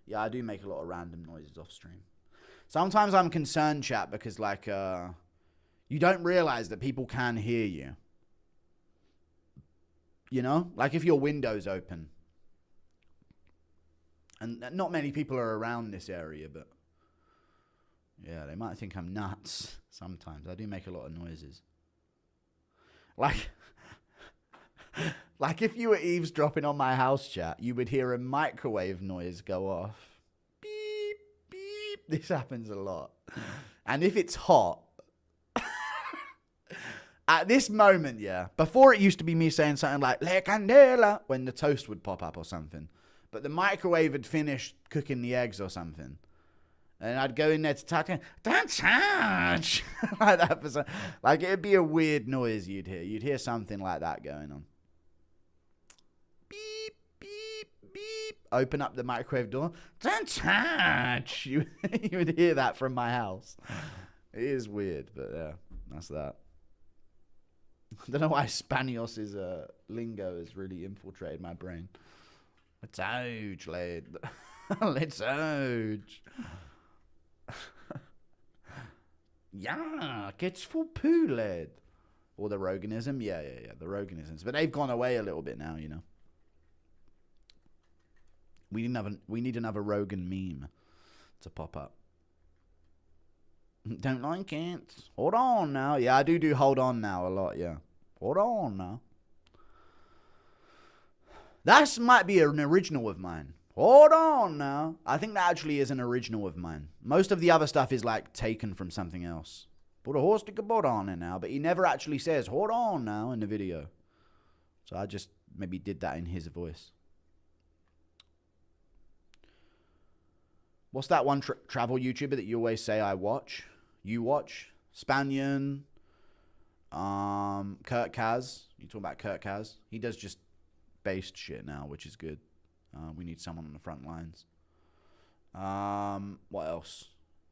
Yeah, I do make a lot of random noises off stream. Sometimes I'm concerned, chat, because like you don't realize that people can hear you. You know? Like if your window's open. And not many people are around this area, but yeah, they might think I'm nuts sometimes. I do make a lot of noises. Like like if you were eavesdropping on my house chat, you would hear a microwave noise go off. Beep, beep. This happens a lot. And if it's hot, at this moment, yeah, before it used to be me saying something like, Le candela, when the toast would pop up or something. But the microwave had finished cooking the eggs or something. And I'd go in there to touch it. Don't touch! Like that for some, like it'd be a weird noise you'd hear. You'd hear something like that going on. Beep, beep, beep. Open up the microwave door. Don't touch! You would hear that from my house. It is weird, but yeah, that's that. I don't know why Spanios's lingo has really infiltrated my brain. Let's ouch, lad. Let's ouch. Yeah, it's for poo, lad. Or the Roganism. Yeah, the Roganisms. But they've gone away a little bit now, you know. We need another Rogan meme to pop up. Don't like it. Hold on now. Yeah, I do hold on now a lot, yeah. Hold on now. That might be an original of mine. Hold on now. I think that actually is an original of mine. Most of the other stuff is like taken from something else. Put a horse stick a boat on it now. But he never actually says, hold on now in the video. So I just maybe did that in his voice. What's that one travel YouTuber that you always say I watch? You watch? Spanian. Kurt Kaz. You talk about Kurt Kaz? He does just based shit now, which is good. We need someone on the front lines. What else?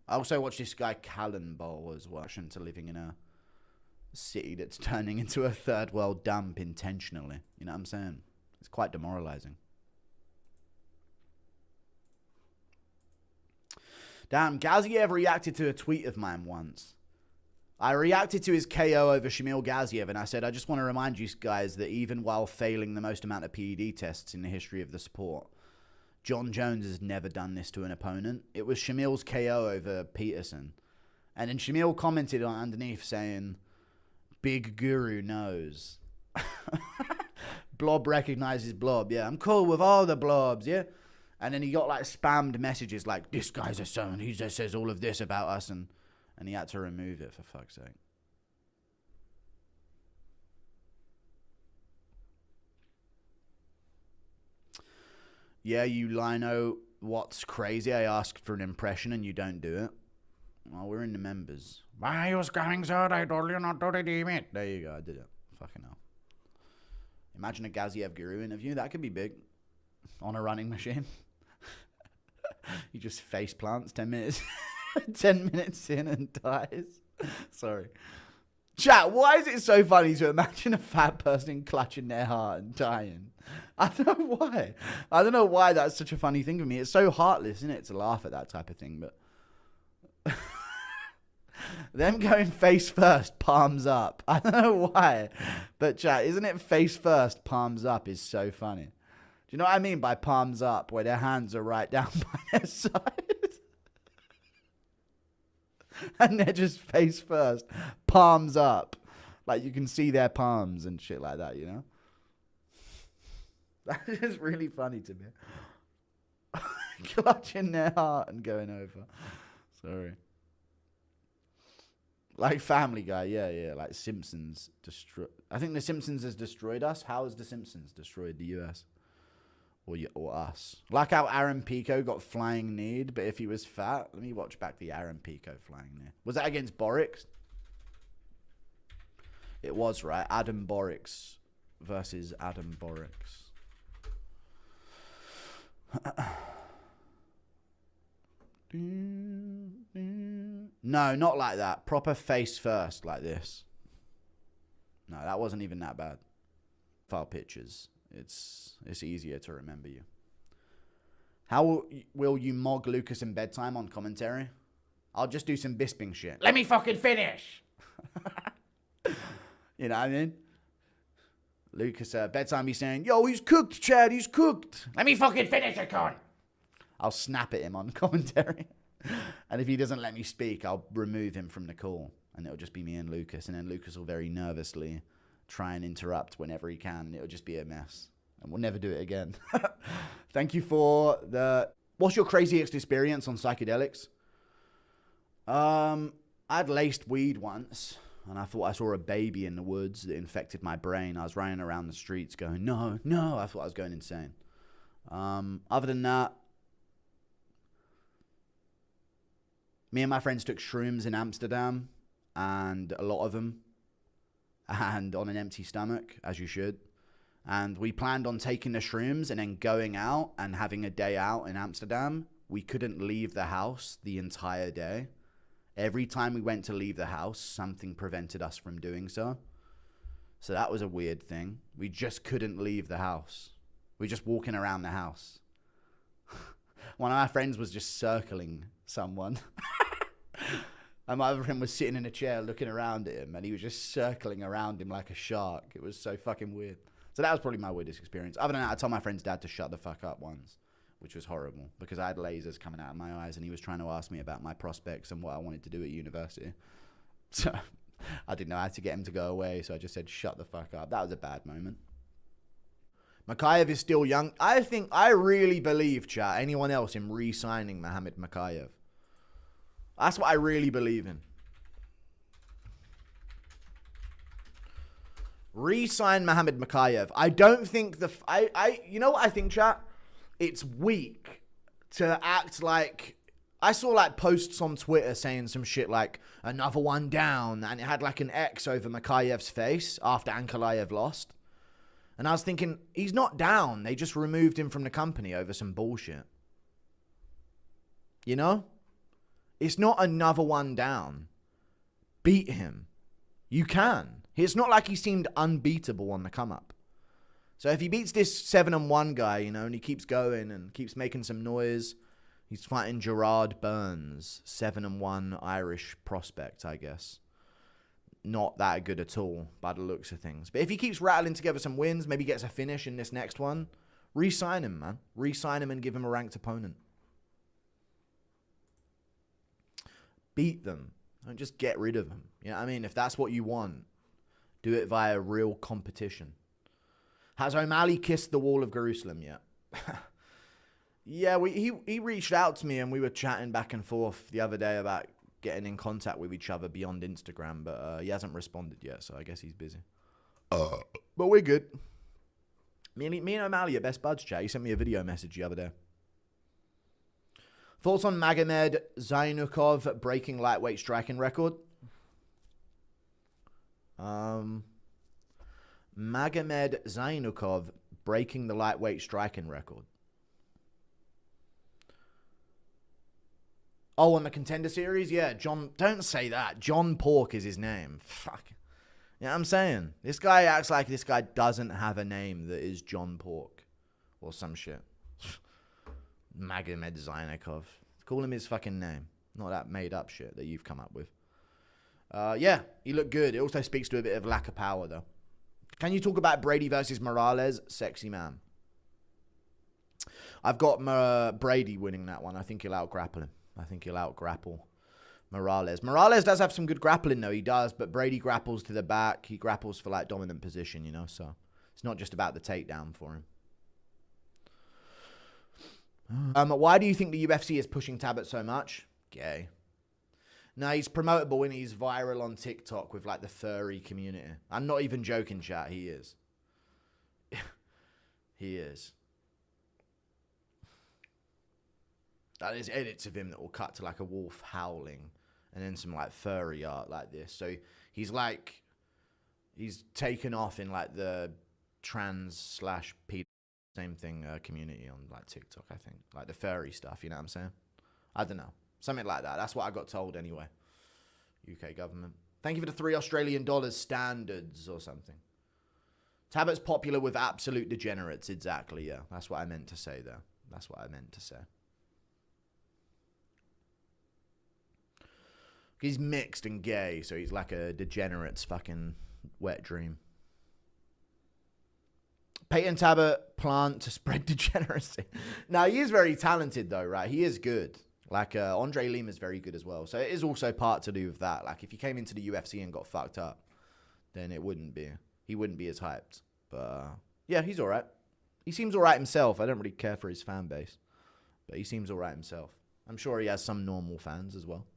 I also watch this guy Callan Bowl as well. To living in a city that's turning into a third world dump intentionally. You know what I'm saying? It's quite demoralizing. Damn, Gaziev reacted to a tweet of mine once. I reacted to his KO over Shamil Gaziev, and I said, I just want to remind you guys that even while failing the most amount of PED tests in the history of the sport, Jon Jones has never done this to an opponent. It was Shamil's KO over Peterson. And then Shamil commented on underneath saying, Big Guru knows. Blob recognizes Blob. Yeah, I'm cool with all the Blobs, yeah? And then he got like spammed messages like, this guy's a son, he just says all of this about us, and he had to remove it, for fuck's sake. Yeah, you lino, what's crazy? I asked for an impression and you don't do it. Well, we're in the members. Why are you coming, sir? I told you not to redeem it. There you go, I did it. Fucking hell. Imagine a Gaziev Guru interview. That could be big. On a running machine. He just face plants 10 minutes. 10 minutes in and dies. Sorry. Chat, why is it so funny to imagine a fat person clutching their heart and dying? I don't know why. I don't know why that's such a funny thing for me. It's so heartless, isn't it, to laugh at that type of thing, but them going face first, palms up. I don't know why. But chat, isn't it face first, palms up is so funny. Do you know what I mean by palms up, where their hands are right down by their side? And they're just face first, palms up. Like you can see their palms and shit like that, you know? That is really funny to me. Clutching their heart and going over. Sorry. Like Family Guy, yeah. Like Simpsons destroy. I think The Simpsons has destroyed us. How has The Simpsons destroyed the US? Or us. Like how Aaron Pico got flying kneed, but if he was fat, let me watch back the Aaron Pico flying knee. Was that against Borix? It was, right? Adam Borix versus Adam Borix. No, not like that. Proper face first, like this. No, that wasn't even that bad. File pictures. It's easier to remember you. How will you mog Lucas in bedtime on commentary? I'll just do some bisping shit. Let me fucking finish. You know what I mean? Lucas, bedtime, he's saying, yo, he's cooked, Chad, he's cooked. Let me fucking finish it, con. I'll snap at him on commentary. And if he doesn't let me speak, I'll remove him from the call. And it'll just be me and Lucas. And then Lucas will very nervously try and interrupt whenever he can. And it'll just be a mess. And we'll never do it again. Thank you for the... What's your craziest experience on psychedelics? I'd laced weed once. And I thought I saw a baby in the woods that infected my brain. I was running around the streets going, no, no. I thought I was going insane. Other than that, me and my friends took shrooms in Amsterdam, and a lot of them, and on an empty stomach, as you should. And we planned on taking the shrooms and then going out and having a day out in Amsterdam. We couldn't leave the house the entire day. Every time we went to leave the house, something prevented us from doing so. So that was a weird thing. We just couldn't leave the house. We were just walking around the house. One of my friends was just circling someone. And my other friend was sitting in a chair looking around at him, and he was just circling around him like a shark. It was so fucking weird. So that was probably my weirdest experience. Other than that, I told my friend's dad to shut the fuck up once, which was horrible because I had lasers coming out of my eyes and he was trying to ask me about my prospects and what I wanted to do at university. So I didn't know how to get him to go away, so I just said, shut the fuck up. That was a bad moment. Makayev is still young. I really believe, chat, anyone else in re-signing Mohammed Makayev. That's what I really believe in. Re-sign Mohammed Makayev. I don't think you know what I think, chat? It's weak to act like... I saw like posts on Twitter saying some shit like, another one down, and it had like an X over Makayev's face after Ankalaev lost. And I was thinking, he's not down. They just removed him from the company over some bullshit. You know? It's not another one down. Beat him. You can. It's not like he seemed unbeatable on the come up. So if he beats this 7-1 guy, you know, and he keeps going and keeps making some noise, he's fighting Gerard Burns, 7-1 Irish prospect, I guess. Not that good at all by the looks of things. But if he keeps rattling together some wins, maybe gets a finish in this next one, re-sign him, man. Re-sign him and give him a ranked opponent. Beat them. Don't just get rid of them. You know what I mean? If that's what you want, do it via real competition. Has O'Malley kissed the wall of Jerusalem yet? Yeah, he reached out to me and we were chatting back and forth the other day about getting in contact with each other beyond Instagram, but he hasn't responded yet, so I guess he's busy. But we're good. Me and O'Malley are best buds, chat. He sent me a video message the other day. Thoughts on Magomed Zainukov breaking lightweight striking record? Magomed Zainukov breaking the lightweight striking record. Oh, on the Contender Series? Yeah, John... Don't say that. John Pork is his name. Fuck. You know what I'm saying? This guy acts like this guy doesn't have a name that is John Pork. Or some shit. Magomed Zainukov. Call him his fucking name. Not that made up shit that you've come up with. Yeah, he looked good. It also speaks to a bit of lack of power, though. Can you talk about Brady versus Morales? Sexy man. I've got Brady winning that one. I think he'll out-grapple him. I think he'll out-grapple Morales. Morales does have some good grappling, though. He does, but Brady grapples to the back. He grapples for, like, dominant position, you know? So it's not just about the takedown for him. Why do you think the UFC is pushing Tabet so much? Gay. No, he's promotable and he's viral on TikTok with, like, the furry community. I'm not even joking, chat. He is. He is. That is edits of him that will cut to, like, a wolf howling and then some, like, furry art like this. So he's, like, he's taken off in, like, the trans/pedo same thing community on, like, TikTok, I think. Like, the furry stuff, you know what I'm saying? I don't know. Something like that. That's what I got told anyway. UK government. Thank you for the $3 standards or something. Tabet's popular with absolute degenerates. Exactly, yeah. That's what I meant to say there. That's what I meant to say. He's mixed and gay, so he's like a degenerate's fucking wet dream. Patent tablet plant to spread degeneracy. Now, he is very talented, though, right? He is good. Like, Andre Lima is very good as well. So it is also part to do with that. Like, if he came into the UFC and got fucked up, then he wouldn't be as hyped. But, yeah, he's all right. He seems all right himself. I don't really care for his fan base. But he seems all right himself. I'm sure he has some normal fans as well.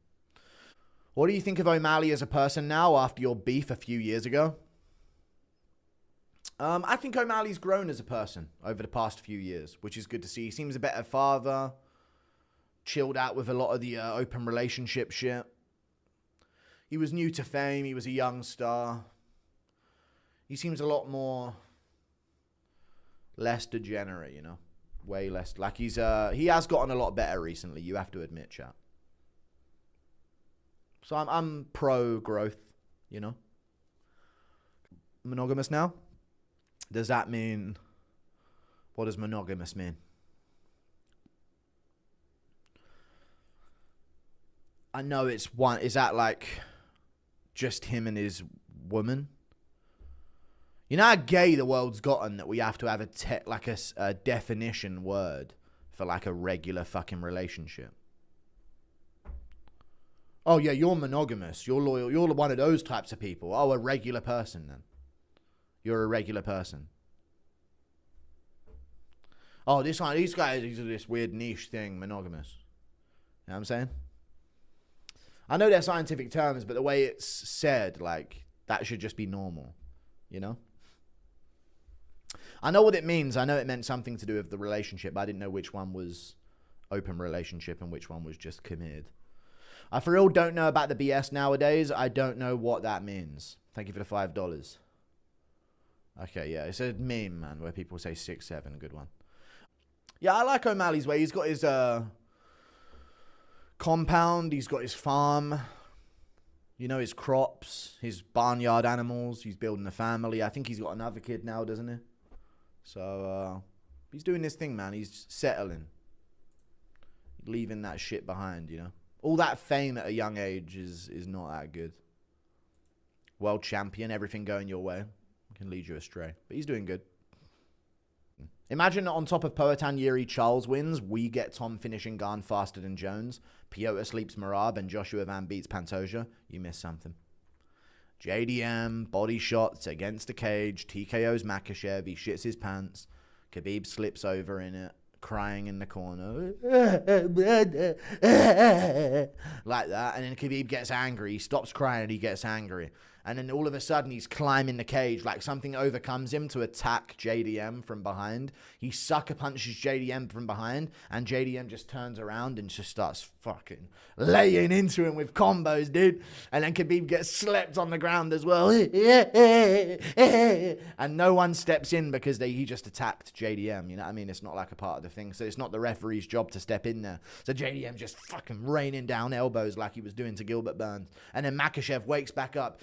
What do you think of O'Malley as a person now after your beef a few years ago? I think O'Malley's grown as a person over the past few years, which is good to see. He seems a better father, chilled out with a lot of the open relationship shit. He was new to fame. He was a young star. He seems a lot more less degenerate, you know, way less. Like he has gotten a lot better recently. You have to admit, chat. So I'm pro growth, you know. Monogamous now. Does that mean, what does monogamous mean? I know it's one, is that like just him and his woman? You know how gay the world's gotten that we have to have a definition word for like a regular fucking relationship? Oh yeah, you're monogamous, you're loyal, you're one of those types of people. Oh, a regular person then. You're a regular person. Oh, these guys, these are this weird niche thing, monogamous. You know what I'm saying? I know they're scientific terms, but the way it's said, like, that should just be normal, you know? I know what it means. I know it meant something to do with the relationship, but I didn't know which one was open relationship and which one was just committed. I for real don't know about the BS nowadays. I don't know what that means. Thank you for the $5. Okay, yeah, it's a meme, man, where people say 6'7", good one. Yeah, I like O'Malley's way. He's got his compound, he's got his farm, you know, his crops, his barnyard animals. He's building a family. I think he's got another kid now, doesn't he? So, he's doing this thing, man. He's settling. Leaving that shit behind, you know. All that fame at a young age is not that good. World champion, everything going your way can lead you astray. But he's doing good. Imagine on top of Poatan Yuri Charles wins, we get Tom finishing Garn faster than Jones, Piotr sleeps Marab, and Joshua Van beats Pantoja. You missed something. JDM, body shots against the cage, TKO's Makhachev, he shits his pants, Khabib slips over in it, crying in the corner. Like that. And then Khabib gets angry. He stops crying and he gets angry. And then all of a sudden he's climbing the cage. Like something overcomes him to attack JDM from behind. He sucker punches JDM from behind. And JDM just turns around and just starts fucking laying into him with combos, dude. And then Khabib gets slept on the ground as well. And no one steps in because he just attacked JDM. You know what I mean? It's not like a part of the thing. So it's not the referee's job to step in there. So JDM just fucking raining down elbows like he was doing to Gilbert Burns. And then Makhachev wakes back up.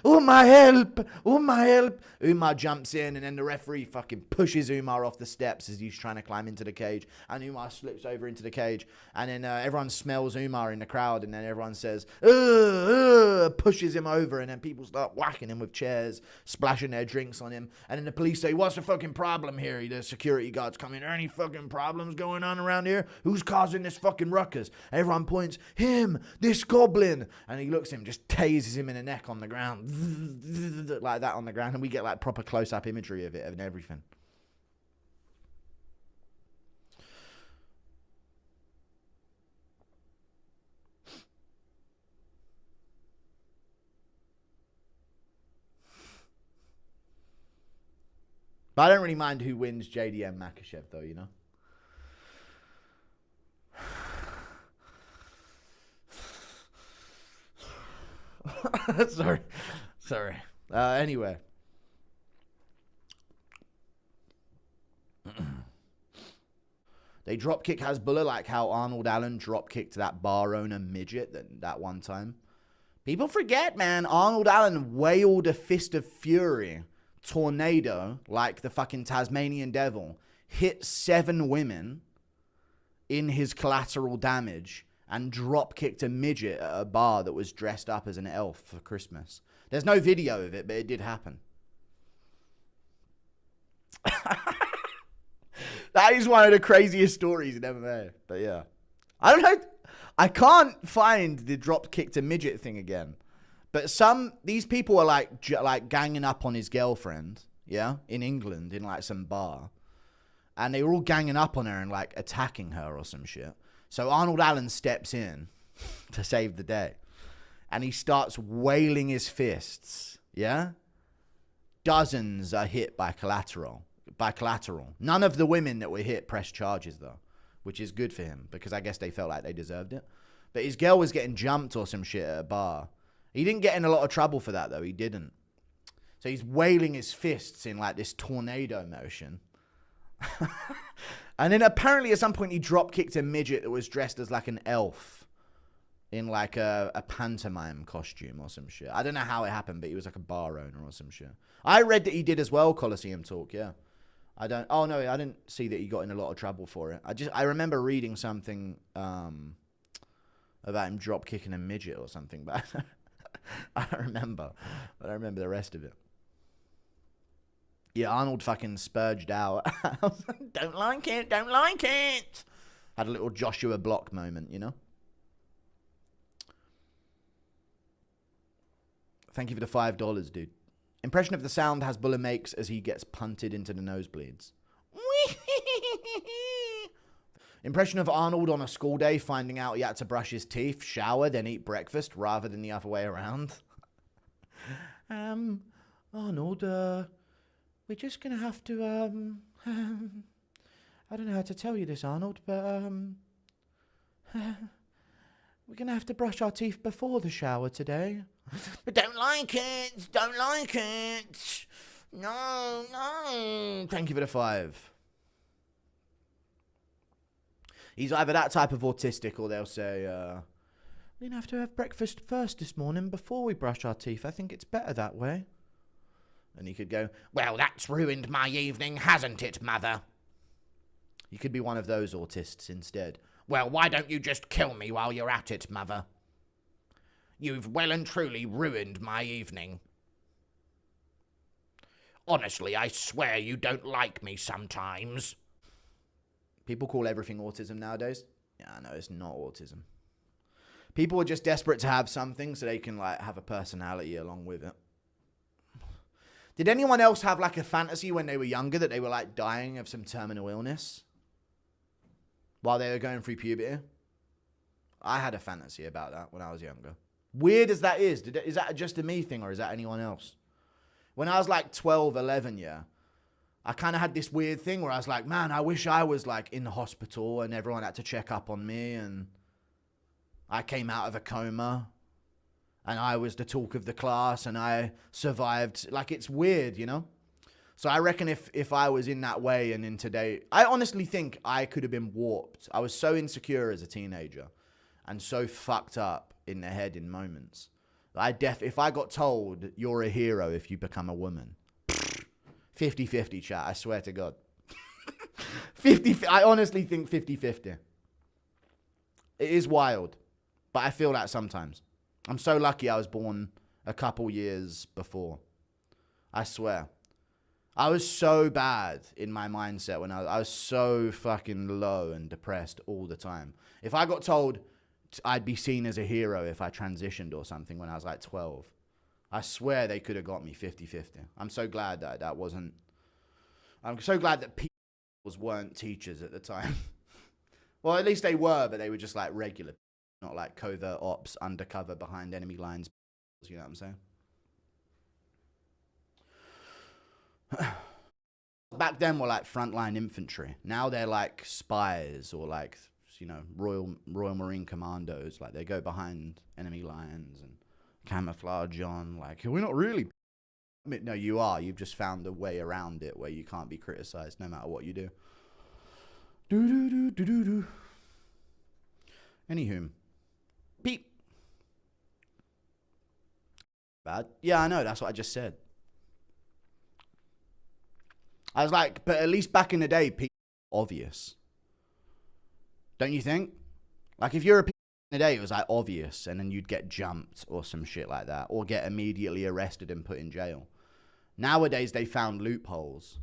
Umar, help! Umar, help! Umar jumps in, and then the referee fucking pushes Umar off the steps as he's trying to climb into the cage. And Umar slips over into the cage. And then everyone smells Umar in the crowd. And then everyone says, pushes him over. And then people start whacking him with chairs, splashing their drinks on him. And then the police say, what's the fucking problem here? The security guards come in. Are any fucking problems going on around here? Who's causing this fucking ruckus? Everyone points, him, this goblin. And he looks at him, just tases him in the neck on the ground. Like that on the ground. And we get like proper close-up imagery of it and everything. But I don't really mind who wins JDM Makhachev, though, you know? Sorry. Anyway. They dropkick HASBULLA like how Arnold Allen dropkicked that bar owner midget that one time. People forget, man. Arnold Allen wailed a fist of fury tornado like the fucking Tasmanian devil. hit 7 women in his collateral damage and drop kicked a midget at a bar that was dressed up as an elf for Christmas. There's no video of it, but it did happen. That is one of the craziest stories in MMA. But yeah, I don't know. I can't find the drop kicked a midget thing again. But these people are like ganging up on his girlfriend, yeah, in England, in like some bar. And they were all ganging up on her and like attacking her or some shit. So Arnold Allen steps in to save the day. And he starts wailing his fists, yeah? Dozens are hit by collateral. None of the women that were hit pressed charges though, which is good for him because I guess they felt like they deserved it. But his girl was getting jumped or some shit at a bar. He didn't get in a lot of trouble for that though. He didn't. So he's wailing his fists in like this tornado motion. And then apparently at some point he drop kicked a midget that was dressed as like an elf in like a pantomime costume or some shit. I don't know how it happened, but he was like a bar owner or some shit. I read that he did as well, Coliseum Talk, yeah. I didn't see that he got in a lot of trouble for it. I remember reading something about him drop kicking a midget or something, but I don't remember the rest of it. Yeah, Arnold fucking spurged out. Don't like it. Had a little Joshua Block moment, you know? Thank you for the $5, dude. Impression of the sound HASBULLA makes as he gets punted into the nosebleeds. Impression of Arnold on a school day finding out he had to brush his teeth, shower, then eat breakfast rather than the other way around. Arnold, we're just going to have to, I don't know how to tell you this, Arnold, but, we're going to have to brush our teeth before the shower today. But don't like it. No. Thank you for the 5. He's either that type of autistic or they'll say, we're going to have breakfast first this morning before we brush our teeth. I think it's better that way. And he could go, well, that's ruined my evening, hasn't it, mother? He could be one of those autists instead. Well, why don't you just kill me while you're at it, mother? You've well and truly ruined my evening. Honestly, I swear you don't like me sometimes. People call everything autism nowadays. Yeah, no, it's not autism. People are just desperate to have something so they can like have a personality along with it. Did anyone else have like a fantasy when they were younger that they were like dying of some terminal illness while they were going through puberty? I had a fantasy about that when I was younger. Weird as that is that just a me thing or is that anyone else? When I was like 12, 11, yeah, I kind of had this weird thing where I was like, man, I wish I was like in the hospital and everyone had to check up on me and I came out of a coma and I was the talk of the class and I survived. Like, it's weird, you know? So I reckon if I was in that way and in today, I honestly think I could have been warped. I was so insecure as a teenager and so fucked up in the head in moments. If I got told you're a hero if you become a woman, 50-50 chat, I swear to God. I honestly think 50-50. It is wild, but I feel that sometimes. I'm so lucky I was born a couple years before. I swear. I was so bad in my mindset when I was so fucking low and depressed all the time. If I got told I'd be seen as a hero if I transitioned or something when I was like 12, I swear they could have got me 50-50. I'm so glad that wasn't... I'm so glad that people weren't teachers at the time. Well, at least they were, but they were just like regular, not like covert ops undercover behind enemy lines. You know what I'm saying? Back then were like frontline infantry. Now they're like spies or like, you know, Royal Marine Commandos. Like they go behind enemy lines and camouflage on. Like, we're not really... I mean, no, you are. You've just found a way around it where you can't be criticized no matter what you do. Do-do-do-do-do-do. Anywho. Beep. Bad. Yeah, I know. That's what I just said. I was like, but at least back in the day, obvious. Don't you think? Like, if you're a today, it was like obvious, and then you'd get jumped or some shit like that, or get immediately arrested and put in jail. Nowadays, they found loopholes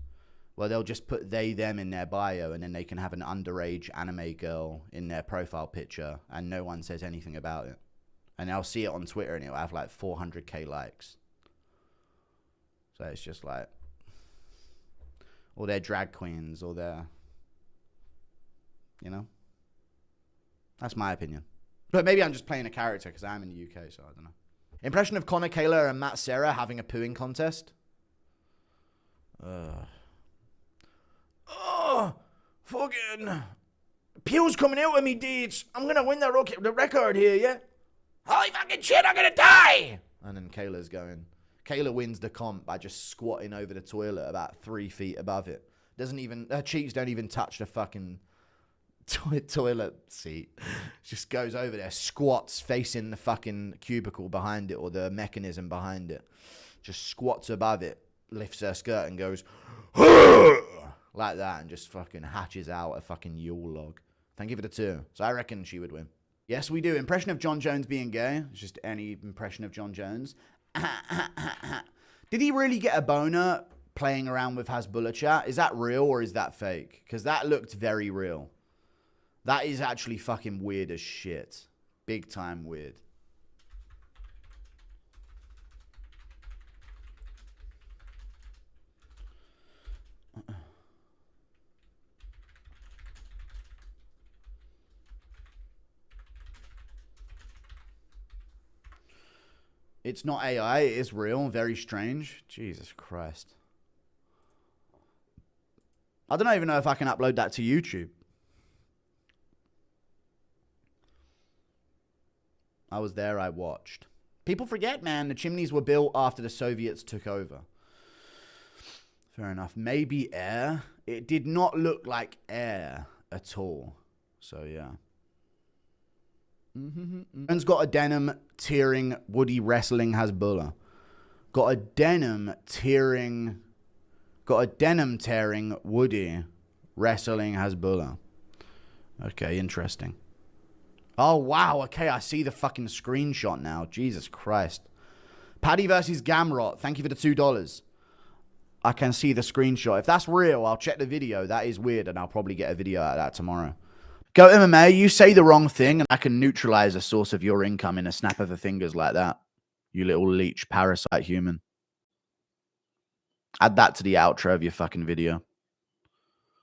where they'll just put they, them in their bio, and then they can have an underage anime girl in their profile picture, and no one says anything about it. And I'll see it on Twitter, and it'll have like 400k likes. So it's just like, or they're drag queens, or they're, you know? That's my opinion. But maybe I'm just playing a character because I'm in the UK, so I don't know. Impression of Connor Kayla and Matt Serra having a pooing contest. Oh, fucking Pew's coming out with me, deeds. I'm going to win the record here, yeah? Holy fucking shit, I'm going to die! And then Kayla's going. Kayla wins the comp by just squatting over the toilet about 3 feet above it. Her cheeks don't even touch the fucking toilet seat. Just goes over there, squats facing the fucking cubicle behind it, or the mechanism behind it. Just squats above it, lifts her skirt and goes like that, and just fucking hatches out a fucking Yule log. Thank you for the 2. So I reckon she would win. Yes, we do. Impression of Jon Jones being gay. It's just any impression of Jon Jones. Did he really get a boner playing around with HASBULLA chat? Is that real or is that fake? Because that looked very real. That is actually fucking weird as shit. Big time weird. It's not AI, it is real. Very strange. Jesus Christ. I don't even know if I can upload that to YouTube. I was there, I watched. People forget, man, the chimneys were built after the Soviets took over. Fair enough. Maybe air. It did not look like air at all. So, yeah. Man's got a denim tearing Woody wrestling HASBULLA. Got a denim tearing Woody wrestling HASBULLA. Okay, interesting. Oh, wow. Okay, I see the fucking screenshot now. Jesus Christ. Paddy versus Gamrot. Thank you for the $2. I can see the screenshot. If that's real, I'll check the video. That is weird, and I'll probably get a video out of that tomorrow. Go MMA, you say the wrong thing, and I can neutralize a source of your income in a snap of the fingers like that. You little leech parasite human. Add that to the outro of your fucking video.